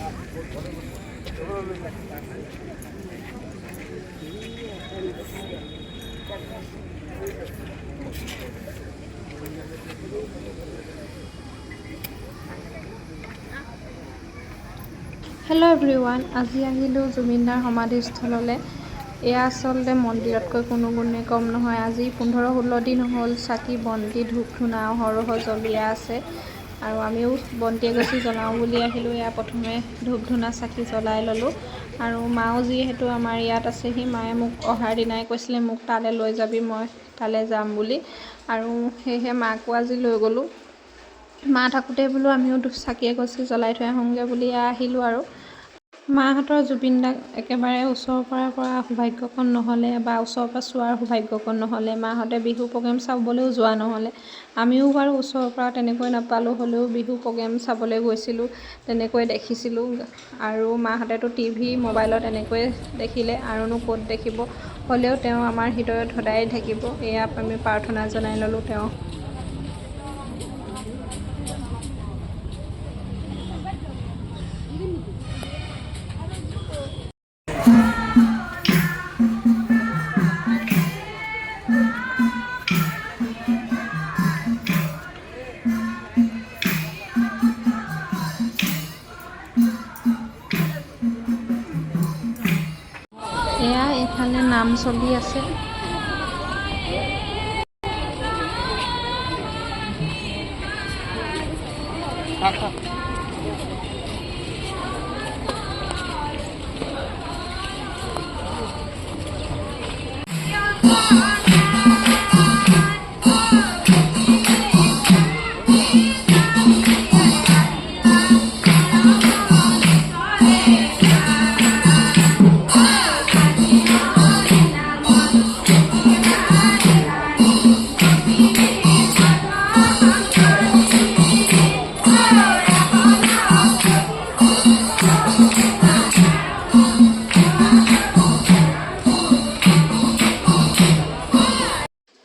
Hello' everyone, আজি আহিলোঁ জুবিনদাৰ সমাধিস্থললৈ। এয়া আচলতে মন্দিৰতকৈ কোনো গুণে কম নহয়। আজি 15-16 দিন হ'ল চাকি বন্তি ধূপ ধূনা অহৰহ জ্বলিয়া আছে আৰু আমিও বন্তি এগছি জ্বলাওঁ বুলি আহিলোঁ। এয়া প্ৰথমে ধূপ ধূনা চাকি জ্বলাই ল'লোঁ আৰু মাও যিহেতু আমাৰ ইয়াত আছেহি, মায়ে মোক অহাৰ দিনাই কৈছিলে মোক তালৈ লৈ যাবি, মই তালৈ যাম বুলি, আৰু সেয়েহে মাকো আজি লৈ গ'লোঁ। মা থাকোঁতে বোলো আমিও চাকি এগছি জ্বলাই থৈ আহোঁগৈ বুলি আহিলোঁ। আৰু মাহঁতৰ জুবিনদাক একেবাৰে ওচৰৰ পৰা সৌভাগ্যকণ নহ'লে বা ওচৰৰ পৰা চোৱাৰ সৌভাগ্যকণ নহ'লে, মাহঁতে বিহু প্ৰগ্ৰেম চাবলৈও যোৱা নহ'লে। আমিও বাৰু ওচৰৰ পৰা তেনেকৈ নাপালোঁ, হ'লেও বিহু প্ৰগ্ৰেম চাবলৈ গৈছিলোঁ, তেনেকৈ দেখিছিলোঁ। আৰু মাহঁতেতো টিভি মোবাইলত এনেকৈয়ে দেখিলে, আৰুনো ক'ত দেখিব। হ'লেও তেওঁ আমাৰ হৃদয়ত সদায় থাকিব, এয়া আমি প্ৰাৰ্থনা জনাই ল'লোঁ তেওঁ। এয়া এইফালে নাম চলি আছে।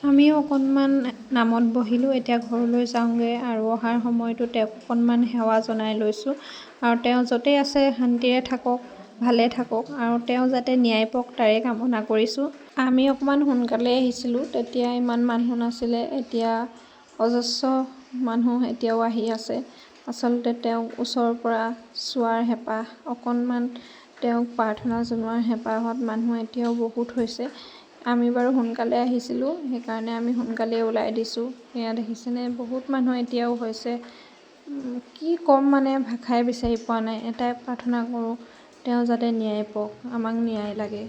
আমিও অকণমান নামত বহিলোঁ, এতিয়া ঘৰলৈ যাওঁগৈ আৰু অহাৰ সময়তো তেওঁক অকণমান সেৱা জনাই লৈছোঁ। আৰু তেওঁ য'তেই আছে শান্তিৰে থাকক, ভালে থাকক, আৰু তেওঁ যাতে ন্যায় পাওক তাৰে কামনা কৰিছোঁ। আমি অকণমান সোনকালে আহিছিলোঁ, তেতিয়া ইমান মানুহ নাছিলে, এতিয়া অজস্ৰ মানুহ এতিয়াও আহি আছে। আচলতে তেওঁক ওচৰৰ পৰা চোৱাৰ হেঁপাহ, অকণমান তেওঁক প্ৰাৰ্থনা জনোৱাৰ হেঁপাহত মানুহ এতিয়াও বহুত হৈছে। আমি বাৰু সোনকালে আহিছিলোঁ, সেইকাৰণে আমি সোনকালেই ওলাই দিছোঁ। এয়া দেখিছেনে, বহুত মানুহ এতিয়াও হৈছে। কি ক'ম মানে ভাষাই বিচাৰি পোৱা নাই। এটাই প্ৰাৰ্থনা কৰোঁ, তেওঁ যাতে ন্যায় পাওক, আমাক ন্যায় লাগে।